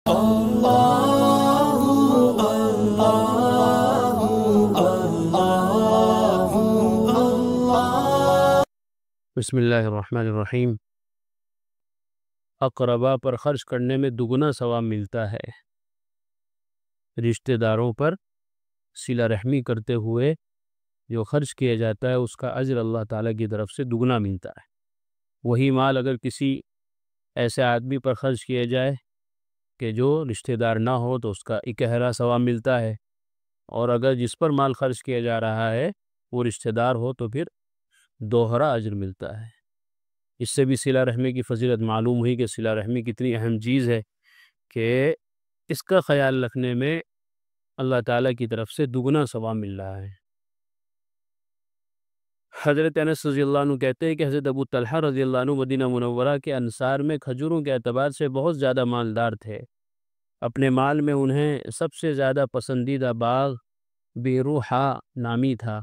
بسم اللہ الرحمن الرحیم۔ اقربا پر خرچ کرنے میں دگنا ثواب ملتا ہے۔ رشتہ داروں پر صلہ رحمی کرتے ہوئے جو خرچ کیا جاتا ہے اس کا اجر اللہ تعالیٰ کی طرف سے دگنا ملتا ہے۔ وہی مال اگر کسی ایسے آدمی پر خرچ کیا جائے کہ جو رشتہ دار نہ ہو تو اس کا اکہرا ثواب ملتا ہے، اور اگر جس پر مال خرچ کیا جا رہا ہے وہ رشتہ دار ہو تو پھر دوہرا اجر ملتا ہے۔ اس سے بھی صلہ رحمی کی فضیلت معلوم ہوئی کہ صلہ رحمی کتنی اہم چیز ہے کہ اس کا خیال رکھنے میں اللہ تعالیٰ کی طرف سے دگنا ثواب مل رہا ہے۔ حضرت انس رضی اللہ عنہ کہتے ہیں کہ حضرت ابو طلحہ رضی اللہ عنہ مدینہ منورہ کے انصار میں کھجوروں کے اعتبار سے بہت زیادہ مالدار تھے۔ اپنے مال میں انہیں سب سے زیادہ پسندیدہ باغ بیروحا نامی تھا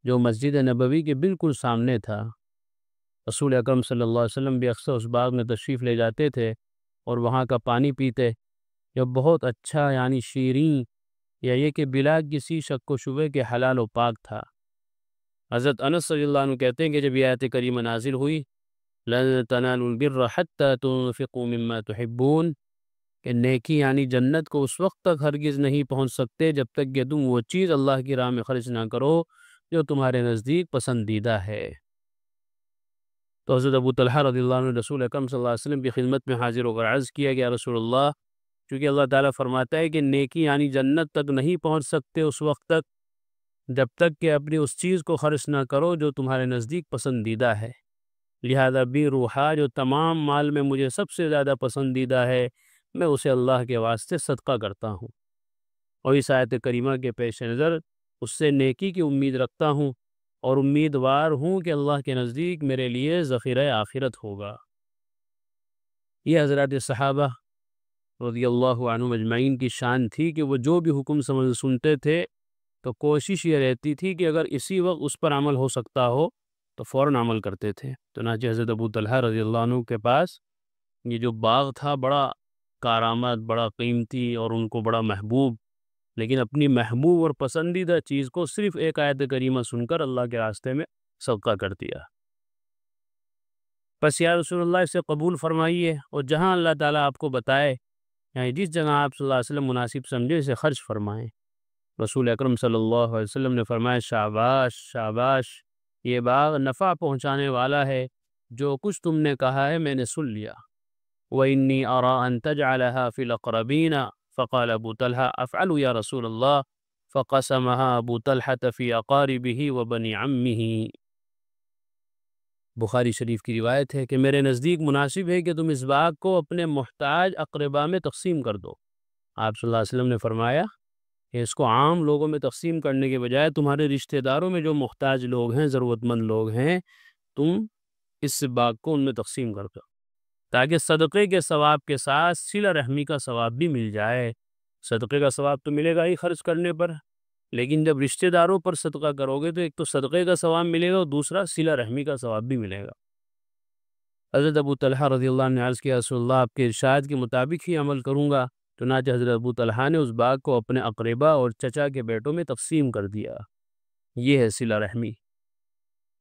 جو مسجد نبوی کے بالکل سامنے تھا۔ رسول اکرم صلی اللہ علیہ وسلم بھی اکثر اس باغ میں تشریف لے جاتے تھے اور وہاں کا پانی پیتے، جو بہت اچھا یعنی شیریں، یا یہ کہ بلا کسی شک و شبہ کے حلال و پاک تھا۔ حضرت انس رضی اللہ عنہ کہتے ہیں کہ جب یہ آیت کریمہ نازل ہوئی لَن تَنَالُوا الْبِرَّ حَتَّى تُنْفِقُوا مِمَّا تُحِبُّونَ، کہ نیکی یعنی جنت کو اس وقت تک ہرگز نہیں پہنچ سکتے جب تک کہ تم وہ چیز اللہ کی راہ میں خرچ نہ کرو جو تمہارے نزدیک پسندیدہ ہے۔ تو حضرت ابو طلحہ رضی اللہ عنہ رسول اکرم صلی اللہ علیہ وسلم کی خدمت میں حاضر ہو کر عرض کیا کہ یا رسول اللہ، کیونکہ اللہ تعالیٰ فرماتا ہے کہ نیکی یعنی جنت تک نہیں پہنچ سکتے اس وقت تک جب تک کہ اپنی اس چیز کو خرچ نہ کرو جو تمہارے نزدیک پسندیدہ ہے، لہذا بیروحا جو تمام مال میں مجھے سب سے زیادہ پسندیدہ ہے میں اسے اللہ کے واسطے صدقہ کرتا ہوں، اور اس آیت کریمہ کے پیش نظر اس سے نیکی کی امید رکھتا ہوں اور امیدوار ہوں کہ اللہ کے نزدیک میرے لیے ذخیرہ آخرت ہوگا۔ یہ حضرات صحابہ رضی اللہ عنہم اجمعین کی شان تھی کہ وہ جو بھی حکم سنتے تھے تو کوشش یہ رہتی تھی کہ اگر اسی وقت اس پر عمل ہو سکتا ہو تو فوراً عمل کرتے تھے۔ چنانچہ حضرت ابو طلحہ رضی اللہ عنہ کے پاس یہ جو باغ تھا بڑا کارآمد، بڑا قیمتی اور ان کو بڑا محبوب، لیکن اپنی محبوب اور پسندیدہ چیز کو صرف ایک آیت کریمہ سن کر اللہ کے راستے میں صدقہ کر دیا۔ پس یا رسول اللہ اسے قبول فرمائیے، اور جہاں اللہ تعالیٰ آپ کو بتائے یعنی جس جگہ آپ صلی اللہ علیہ وسلم مناسب سمجھے اسے خرچ فرمائیں۔ رسول اکرم صلی اللہ علیہ وسلم نے فرمایا شاباش شاباش، یہ باغ نفع پہنچانے والا ہے، جو کچھ تم نے کہا ہے میں نے سن لیا۔ وَإِنِّي أَرَىٰ أَن تَجْعَلَهَا فِي الْأَقْرَبِينَ فَقَالَ أَبُو طَلْحَةَ أَفْعَلُ يَا رَسُولَ اللَّهِ فَقَسَمَهَا أَبُو طَلْحَةَ فِي أَقَارِبِهِ وَبَنِي عَمِّهِ۔ بخاری شریف کی روایت ہے کہ میرے نزدیک مناسب ہے کہ تم اس باغ کو اپنے محتاج اقربا میں تقسیم کر دو۔ آپ صلی اللہ علیہ وسلم نے فرمایا کہ اس کو عام لوگوں میں تقسیم کرنے کے بجائے تمہارے رشتہ داروں میں جو محتاج لوگ ہیں، ضرورت مند لوگ ہیں، تم اس باغ کو ان میں تقسیم کر دو، تاکہ صدقے کے ثواب کے ساتھ صلہ رحمی کا ثواب بھی مل جائے۔ صدقے کا ثواب تو ملے گا ہی خرچ کرنے پر، لیکن جب رشتہ داروں پر صدقہ کرو گے تو ایک تو صدقے کا ثواب ملے گا اور دوسرا صلہ رحمی کا ثواب بھی ملے گا۔ حضرت ابو طلحہ رضی اللہ عنہ نے عرض کیا رسول اللہ، آپ کے ارشاد کے مطابق ہی عمل کروں گا۔ چنانچہ حضرت ابو طلحہ نے اس باغ کو اپنے اقربا اور چچا کے بیٹوں میں تقسیم کر دیا۔ یہ ہے صلہ رحمی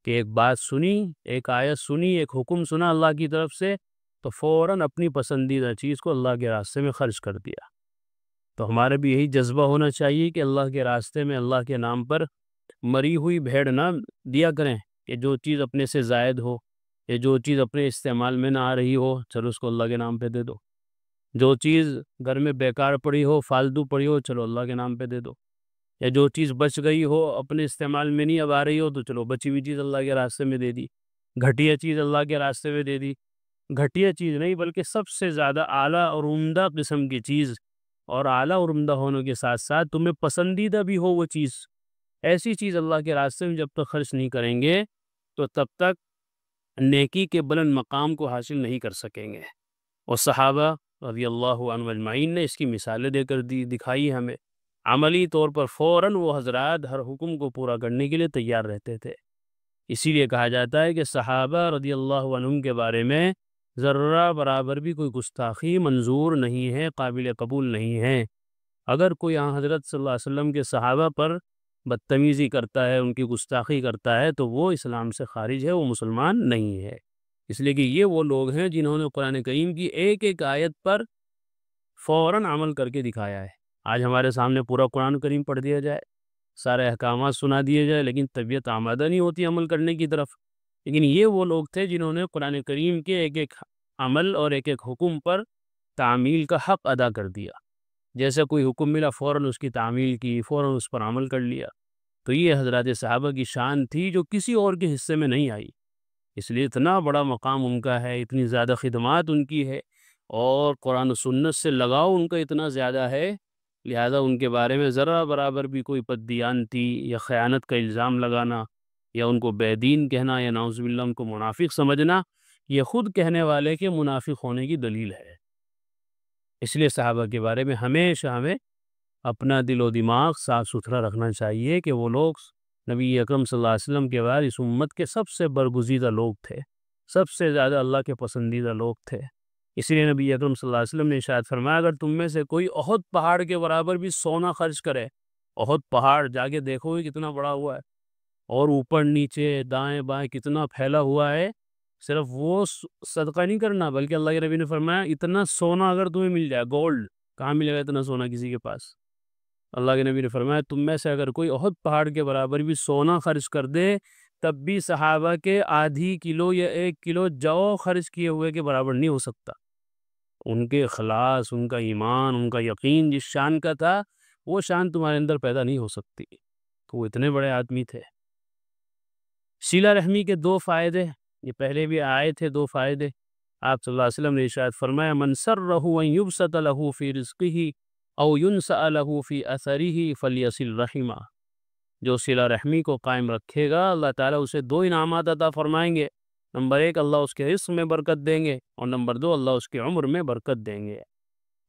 کہ ایک بات سنی، ایک آیت سنی، ایک حکم سنا اللہ کی طرف سے تو فوراً اپنی پسندیدہ چیز کو اللہ کے راستے میں خرچ کر دیا۔ تو ہمارا بھی یہی جذبہ ہونا چاہیے کہ اللہ کے راستے میں اللہ کے نام پر مری ہوئی بھیڑ نہ دیا کریں، کہ جو چیز اپنے سے زائد ہو یا جو چیز اپنے استعمال میں نہ آ رہی ہو چلو اس کو اللہ کے نام پہ دے دو، جو چیز گھر میں بیکار پڑی ہو، فالتو پڑی ہو، چلو اللہ کے نام پہ دے دو، یا جو چیز بچ گئی ہو اپنے استعمال میں نہیں اب آ رہی ہو تو چلو بچی ہوئی چیز اللہ کے راستے میں دے دی، گھٹیا چیز اللہ کے راستے میں دے دی۔ گھٹیا چیز نہیں بلکہ سب سے زیادہ اعلیٰ اور عمدہ قسم کی چیز، اور اعلیٰ اور عمدہ ہونے کے ساتھ ساتھ تمہیں پسندیدہ بھی ہو وہ چیز، ایسی چیز اللہ کے راستے میں جب تک خرچ نہیں کریں گے تو تب تک نیکی کے بلند مقام کو حاصل نہیں کر سکیں گے۔ اور صحابہ رضی اللہ عنہ اجمعین نے اس کی مثالیں دے کر دکھائی ہمیں، عملی طور پر فوراً وہ حضرات ہر حکم کو پورا کرنے کے لیے تیار رہتے تھے۔ اسی لیے کہا جاتا ہے کہ صحابہ رضی اللہ عنہم کے بارے میں ذرہ برابر بھی کوئی گستاخی منظور نہیں ہے، قابل قبول نہیں ہے۔ اگر کوئی آن حضرت صلی اللہ علیہ وسلم کے صحابہ پر بدتمیزی کرتا ہے، ان کی گستاخی کرتا ہے، تو وہ اسلام سے خارج ہے، وہ مسلمان نہیں ہے۔ اس لیے کہ یہ وہ لوگ ہیں جنہوں نے قرآن کریم کی ایک ایک آیت پر فوراً عمل کر کے دکھایا ہے۔ آج ہمارے سامنے پورا قرآن کریم پڑھ دیا جائے، سارے احکامات سنا دیے جائے، لیکن طبیعت آمادہ نہیں ہوتی عمل کرنے کی طرف۔ لیکن یہ وہ لوگ تھے جنہوں نے قرآن کریم کے ایک ایک عمل اور ایک ایک حکم پر تعمیل کا حق ادا کر دیا۔ جیسے کوئی حکم ملا فوراً اس کی تعمیل کی، فوراً اس پر عمل کر لیا۔ تو یہ حضرات صحابہ کی شان تھی جو کسی اور کے حصے میں نہیں آئی، اس لیے اتنا بڑا مقام ان کا ہے، اتنی زیادہ خدمات ان کی ہے، اور قرآن و سنت سے لگاؤ ان کا اتنا زیادہ ہے، لہذا ان کے بارے میں ذرا برابر بھی کوئی بددیانتی یا خیانت کا الزام لگانا، یا ان کو بے دین کہنا، یا نعوذ باللہ ان کو منافق سمجھنا، یہ خود کہنے والے کے منافق ہونے کی دلیل ہے۔ اس لیے صحابہ کے بارے میں ہمیشہ ہمیں اپنا دل و دماغ صاف ستھرا رکھنا چاہیے کہ وہ لوگ نبی اکرم صلی اللہ علیہ وسلم کے بعد اس امت کے سب سے برگزیدہ لوگ تھے، سب سے زیادہ اللہ کے پسندیدہ لوگ تھے۔ اس لیے نبی اکرم صلی اللہ علیہ وسلم نے ارشاد فرمایا، اگر تم میں سے کوئی احد پہاڑ کے برابر بھی سونا خرچ کرے، احد پہاڑ جا کے دیکھو گے کتنا بڑا ہوا ہے، اور اوپر نیچے دائیں بائیں کتنا پھیلا ہوا ہے، صرف وہ صدقہ نہیں کرنا، بلکہ اللہ کے نبی نے فرمایا اتنا سونا اگر تمہیں مل جائے، گولڈ کہاں ملے گا اتنا سونا کسی کے پاس؟ اللہ کے نبی نے فرمایا تم میں سے اگر کوئی احد پہاڑ کے برابر بھی سونا خرچ کر دے، تب بھی صحابہ کے آدھی کلو یا 1 کلو جو خرچ کیے ہوئے کے برابر نہیں ہو سکتا۔ ان کے اخلاص، ان کا ایمان، ان کا یقین جس شان کا تھا، وہ شان تمہارے اندر پیدا نہیں ہو سکتی۔ تو وہ اتنے بڑے آدمی تھے۔ صلہ رحمی کے 2 فائدے، یہ پہلے بھی آئے تھے 2 فائدے۔ آپ صلی اللہ علیہ وسلم نے ارشاد فرمایا، من سرہ ان یبسط لہ فی رزقہ او ینسأ لہ فی اثرہ فلیصل رحمہ، جو صلہ رحمی کو قائم رکھے گا اللہ تعالیٰ اسے 2 انعامات عطا فرمائیں گے۔ نمبر 1 اللہ اس کے رزق میں برکت دیں گے، اور نمبر 2 اللہ اس کی عمر میں برکت دیں گے۔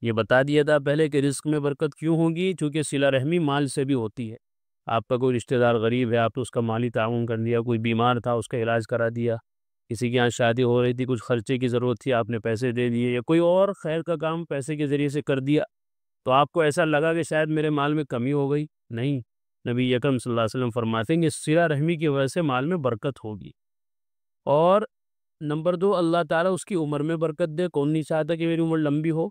یہ بتا دیا تھا پہلے کہ رزق میں برکت کیوں ہوگی، چونکہ صلہ رحمی مال سے بھی ہوتی ہے۔ آپ کا کوئی رشتہ دار غریب ہے، آپ نے اس کا مالی تعاون کر دیا، کوئی بیمار تھا اس کا علاج کرا دیا، کسی کے یہاں شادی ہو رہی تھی کچھ خرچے کی ضرورت تھی آپ نے پیسے دے دیے، یا کوئی اور خیر کا کام پیسے کے ذریعے سے کر دیا، تو آپ کو ایسا لگا کہ شاید میرے مال میں کمی ہو گئی، نہیں، نبی اکرم صلی اللہ علیہ وسلم فرماتے ہیں کہ صلہ رحمی کی وجہ سے مال میں برکت ہوگی۔ اور نمبر 2 اللہ تعالیٰ اس کی عمر میں برکت دے، کون نہیں چاہتا کہ میری عمر لمبی ہو؟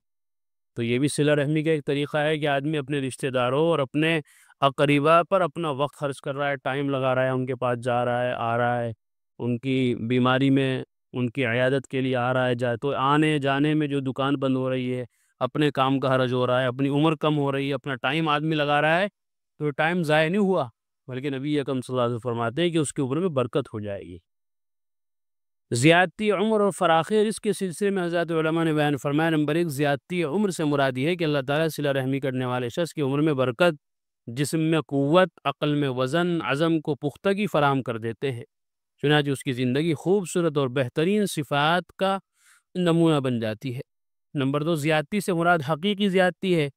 تو یہ بھی صلہ رحمی کا ایک طریقہ ہے کہ آدمی اپنے رشتہ داروں اور اپنے اقربا پر اپنا وقت خرچ کر رہا ہے، ٹائم لگا رہا ہے، ان کے پاس جا رہا ہے، آ رہا ہے، ان کی بیماری میں ان کی عیادت کے لیے آ رہا ہے، جائے تو آنے جانے میں جو دکان بند ہو رہی ہے، اپنے کام کا حرج ہو رہا ہے، اپنی عمر کم ہو رہی ہے، اپنا ٹائم آدمی لگا رہا ہے، تو ٹائم ضائع نہیں ہوا، بلکہ نبی اکرم صلی اللہ علیہ وسلم فرماتے ہیں کہ اس کی عمر میں برکت ہو جائے گی۔ زیادتی عمر اور فراخ رزق کے سلسلے میں حضرات علماء نے بیان فرمایا، نمبر 1 زیادتی عمر سے مراد یہ ہے کہ اللہ تعالیٰ صلہ رحمی کرنے والے شخص کی عمر میں برکت، جسم میں قوت، عقل میں وزن، عزم کو پختگی فراہم کر دیتے ہیں، چنانچہ اس کی زندگی خوبصورت اور بہترین صفات کا نمونہ بن جاتی ہے۔ نمبر 2 زیادتی سے مراد حقیقی زیادتی ہے،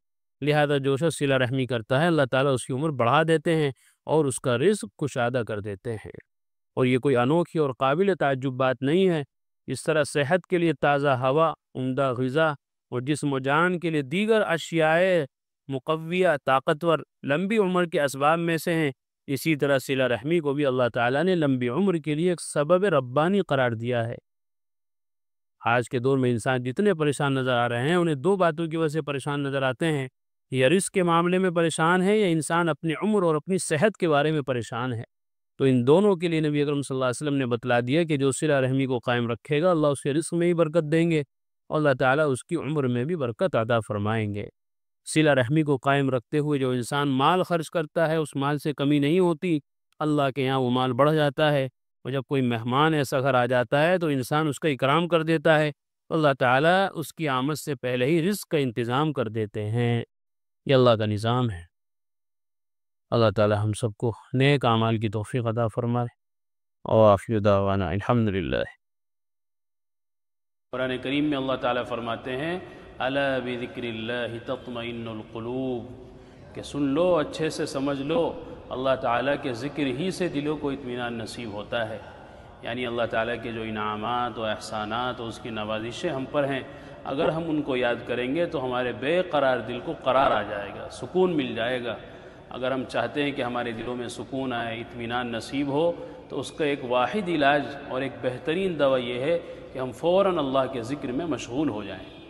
لہذا جو شخص صلہ رحمی کرتا ہے اللہ تعالیٰ اس کی عمر بڑھا دیتے ہیں اور اس کا رزق کشادہ کر دیتے ہیں، اور یہ کوئی انوکھی اور قابل تعجب بات نہیں ہے۔ اس طرح صحت کے لیے تازہ ہوا، عمدہ غذا اور جسم و جان کے لیے دیگر اشیاء مقویہ طاقتور لمبی عمر کے اسباب میں سے ہیں، اسی طرح صلہ رحمی کو بھی اللہ تعالیٰ نے لمبی عمر کے لیے ایک سبب ربانی قرار دیا ہے۔ آج کے دور میں انسان جتنے پریشان نظر آ رہے ہیں انہیں 2 باتوں کی وجہ سے پریشان نظر آتے ہیں، یا رزق کے معاملے میں پریشان ہے، یا انسان اپنی عمر اور اپنی صحت کے بارے میں پریشان ہے۔ تو ان دونوں کے لیے نبی اکرم صلی اللہ علیہ وسلم نے بتلا دیا کہ جو صلہ رحمی کو قائم رکھے گا اللہ اس کے رزق میں ہی برکت دیں گے، اور اللہ تعالیٰ اس کی عمر میں بھی برکت عطا فرمائیں گے۔ صلہ رحمی کو قائم رکھتے ہوئے جو انسان مال خرچ کرتا ہے اس مال سے کمی نہیں ہوتی، اللہ کے یہاں وہ مال بڑھ جاتا ہے، اور جب کوئی مہمان ایسا گھر آ جاتا ہے تو انسان اس کا اکرام کر دیتا ہے، اللہ تعالیٰ اس کی آمد سے پہلے ہی رزق کا انتظام کر دیتے ہیں۔ یہ اللہ کا نظام ہے۔ اللہ تعالیٰ ہم سب کو نیک اعمال کی توفیق عطا فرمائے، اور آخر دعوانا الحمدللہ۔ قرآن کریم میں اللہ تعالیٰ فرماتے ہیں، الا بذکر اللہ تطمئن القلوب، کہ سن لو، اچھے سے سمجھ لو، اللہ تعالیٰ کے ذکر ہی سے دلوں کو اطمینان نصیب ہوتا ہے۔ یعنی اللہ تعالیٰ کے جو انعامات و احسانات و اس کی نوازشیں ہم پر ہیں، اگر ہم ان کو یاد کریں گے تو ہمارے بے قرار دل کو قرار آ جائے گا، سکون مل جائے گا۔ اگر ہم چاہتے ہیں کہ ہمارے دلوں میں سکون آئے، اطمینان نصیب ہو، تو اس کا ایک واحد علاج اور ایک بہترین دوا یہ ہے کہ ہم فوراً اللہ کے ذکر میں مشغول ہو جائیں۔